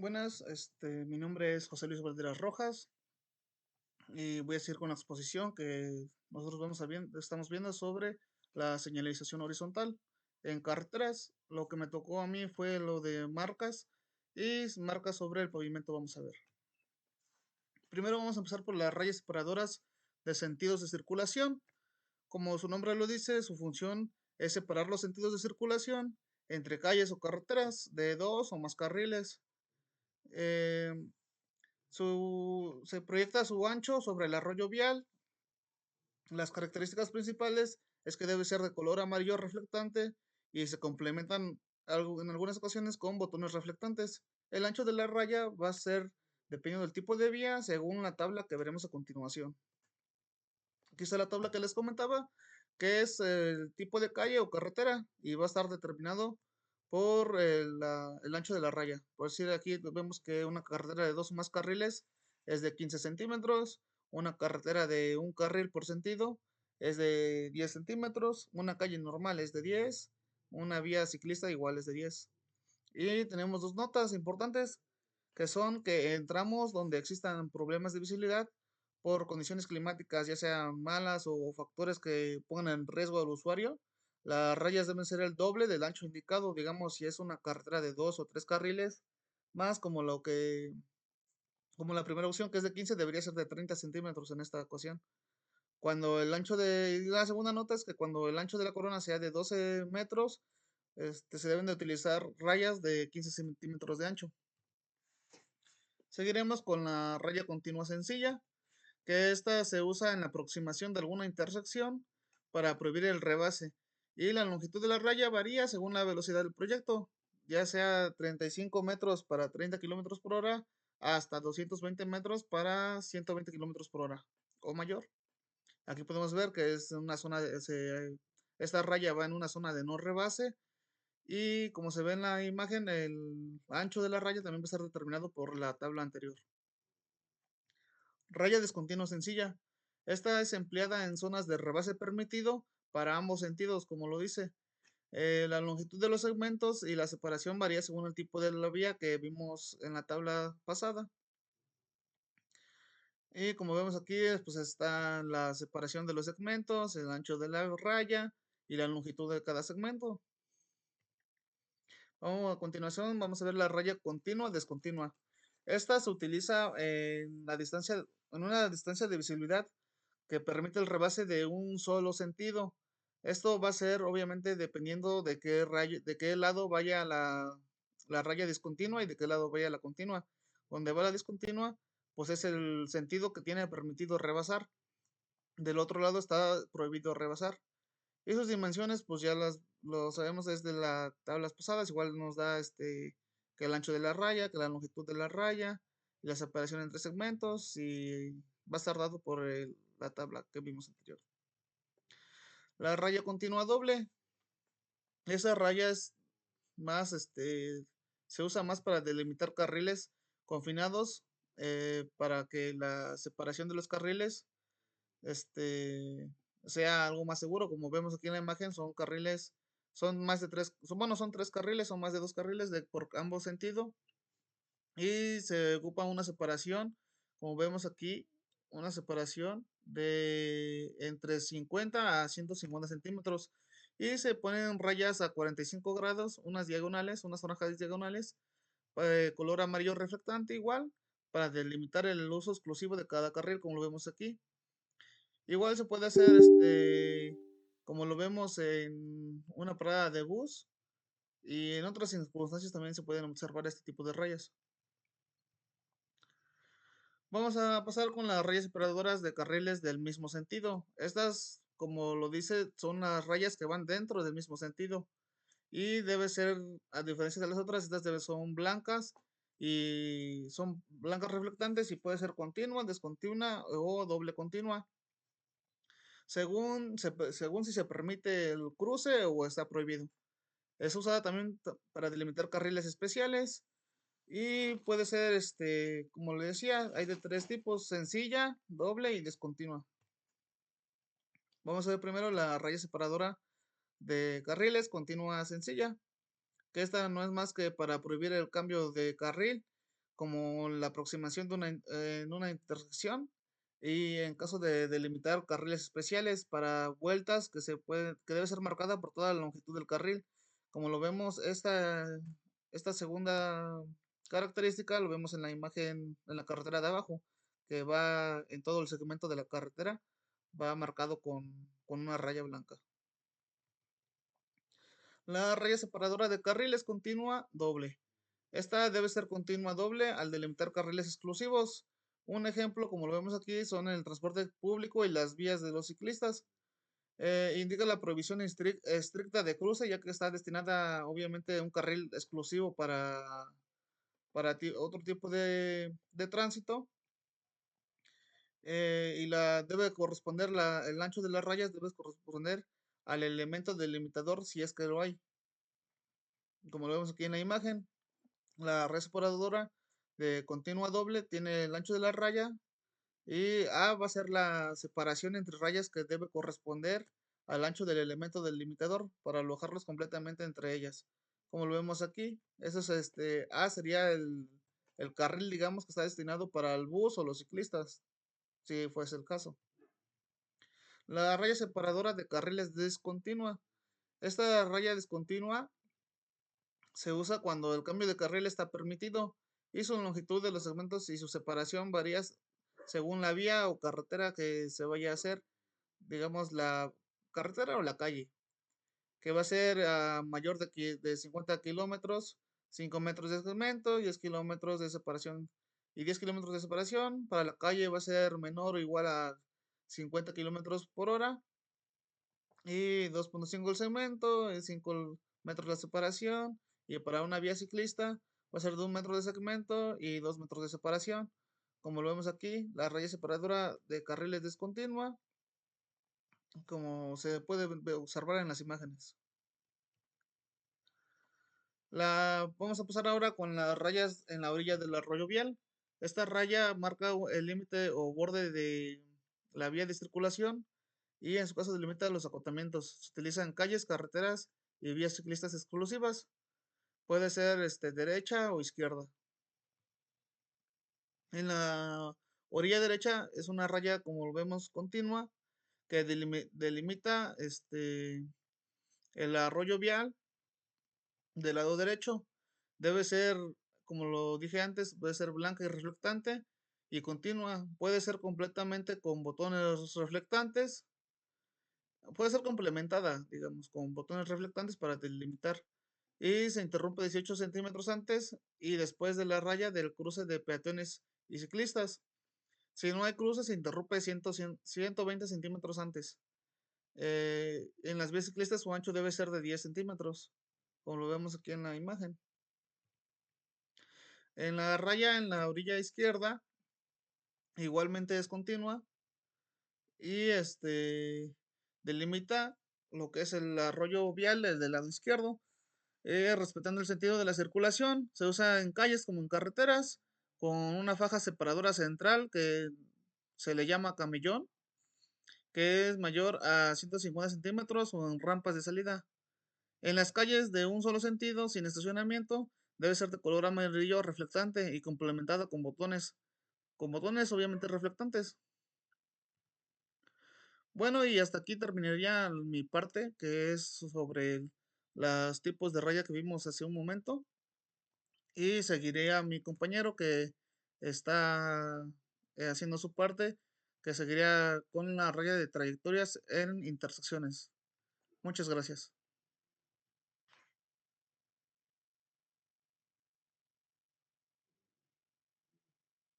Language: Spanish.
Buenas, mi nombre es José Luis Valderas Rojas y voy a seguir con la exposición que nosotros estamos viendo sobre la señalización horizontal en carreteras. Lo que me tocó a mí fue lo de marcas y marcas sobre el pavimento. Vamos a ver. Primero vamos a empezar por las rayas separadoras de sentidos de circulación. Como su nombre lo dice, su función es separar los sentidos de circulación entre calles o carreteras de dos o más carriles. Eh, Se proyecta su ancho sobre el arroyo vial. Las características principales es que debe ser de color amarillo reflectante y se complementan en algunas ocasiones con botones reflectantes. El ancho de la raya va a ser dependiendo del tipo de vía según la tabla que veremos a continuación. Aquí está la tabla que les comentaba, que es el tipo de calle o carretera y va a estar determinado por el ancho de la raya. Por decir, aquí vemos que una carretera de dos o más carriles es de 15 centímetros, una carretera de un carril por sentido es de 10 centímetros, una calle normal es de 10, una vía ciclista igual es de 10. Y tenemos dos notas importantes que son que entramos donde existan problemas de visibilidad por condiciones climáticas, ya sean malas o factores que pongan en riesgo al usuario. Las rayas deben ser el doble del ancho indicado, digamos, si es una carretera de dos o tres carriles, más como la primera opción que es de 15, debería ser de 30 centímetros en esta ocasión. La segunda nota es que cuando el ancho de la corona sea de 12 metros, se deben de utilizar rayas de 15 centímetros de ancho. Seguiremos con la raya continua sencilla, que esta se usa en la aproximación de alguna intersección para prohibir el rebase. Y la longitud de la raya varía según la velocidad del proyecto, ya sea 35 metros para 30 kilómetros por hora hasta 220 metros para 120 kilómetros por hora o mayor. Aquí podemos ver que es una esta raya va en una zona de no rebase y como se ve en la imagen, el ancho de la raya también va a estar determinado por la tabla anterior. Raya discontinua sencilla. Esta es empleada en zonas de rebase permitido para ambos sentidos, como lo dice. La longitud de los segmentos y la separación varía según el tipo de la vía que vimos en la tabla pasada. Y como vemos aquí, pues está la separación de los segmentos, el ancho de la raya y la longitud de cada segmento. A continuación, vamos a ver la raya continua, descontinua. Esta se utiliza en una distancia de visibilidad que permite el rebase de un solo sentido. Esto va a ser obviamente dependiendo de qué lado vaya la raya discontinua y de qué lado vaya la continua. Donde va la discontinua, pues es el sentido que tiene permitido rebasar. Del otro lado está prohibido rebasar. Y sus dimensiones, pues lo sabemos desde las tablas pasadas. Igual nos da que el ancho de la raya, que la longitud de la raya, y la separación entre segmentos, y va a estar dado por la tabla que vimos anterior. La raya continua doble. Esa raya es más, se usa más para delimitar carriles confinados, para que la separación de los carriles, sea algo más seguro. Como vemos aquí en la imagen, son carriles, son más de tres, bueno, son tres carriles, son más de dos carriles por ambos sentidos. Y se ocupa una separación, como vemos aquí, una separación de entre 50 a 150 centímetros. Y se ponen rayas a 45 grados, unas diagonales, unas franjas diagonales, color amarillo reflectante igual, para delimitar el uso exclusivo de cada carril, como lo vemos aquí. Igual se puede hacer, como lo vemos en una parada de bus, y en otras circunstancias también se pueden observar este tipo de rayas. Vamos a pasar con las rayas separadoras de carriles del mismo sentido. Estas, como lo dice, son las rayas que van dentro del mismo sentido. Y debe ser, a diferencia de las otras, son blancas y son blancas reflectantes y puede ser continua, descontinua o doble continua, según si se permite el cruce o está prohibido. Es usada también para delimitar carriles especiales y puede ser, como le decía, hay de tres tipos: sencilla, doble y descontinua. Vamos a ver primero la raya separadora de carriles continua sencilla, que esta no es más que para prohibir el cambio de carril como la aproximación de en una intersección y en caso de delimitar carriles especiales para vueltas que debe ser marcada por toda la longitud del carril. Como lo vemos, esta segunda característica lo vemos en la imagen en la carretera de abajo, que va en todo el segmento de la carretera, va marcado con una raya blanca. La raya separadora de carriles continua doble. Esta debe ser continua doble al delimitar carriles exclusivos. Un ejemplo, como lo vemos aquí, son el transporte público y las vías de los ciclistas. Indica la prohibición estricta de cruce, ya que está destinada obviamente a un carril exclusivo para otro tipo de tránsito. Y debe corresponder, el ancho de las rayas debe corresponder al elemento delimitador si es que lo hay. Como lo vemos aquí en la imagen, la red separadora de continua doble tiene el ancho de la raya y A va a ser la separación entre rayas que debe corresponder al ancho del elemento delimitador para alojarlos completamente entre ellas. Como lo vemos aquí, eso es A sería el carril, digamos, que está destinado para el bus o los ciclistas, si fuese el caso. La raya separadora de carriles discontinua. Esta raya discontinua se usa cuando el cambio de carril está permitido y su longitud de los segmentos y su separación varía según la vía o carretera que se vaya a hacer, digamos la carretera o la calle, que va a ser mayor de 50 kilómetros, 5 metros de segmento, 10 kilómetros de separación y 10 kilómetros de separación. Para la calle va a ser menor o igual a 50 kilómetros por hora y 2.5 el segmento, y 5 metros la separación. Y para una vía ciclista va a ser de 1 metro de segmento y 2 metros de separación. Como lo vemos aquí, la raya separadora de carriles discontinua, como se puede observar en las imágenes. Vamos a pasar ahora con las rayas en la orilla del arroyo vial. Esta raya marca el límite o borde de la vía de circulación y en su caso delimita los acotamientos. Se utilizan calles, carreteras y vías ciclistas exclusivas. Puede ser derecha o izquierda. En la orilla derecha es una raya, como lo vemos, continua que delimita el arroyo vial del lado derecho. Debe ser, como lo dije antes, debe ser blanca y reflectante y continua. Puede ser completamente con botones reflectantes. Puede ser complementada, digamos, con botones reflectantes para delimitar. Y se interrumpe 18 centímetros antes y después de la raya del cruce de peatones y ciclistas. Si no hay cruce, se interrumpe 120 centímetros antes. En las vías ciclistas su ancho debe ser de 10 centímetros, como lo vemos aquí en la imagen. En la raya en la orilla izquierda, igualmente es continua y delimita lo que es el arroyo vial del lado izquierdo, respetando el sentido de la circulación. Se usa en calles como en carreteras, con una faja separadora central que se le llama camellón, que es mayor a 150 centímetros o en rampas de salida. En las calles de un solo sentido, sin estacionamiento, debe ser de color amarillo reflectante y complementada con botones obviamente reflectantes. Bueno, y hasta aquí terminaría mi parte, que es sobre los tipos de raya que vimos hace un momento. Y seguiré a mi compañero que está haciendo su parte, que seguiría con la raya de trayectorias en intersecciones. Muchas gracias.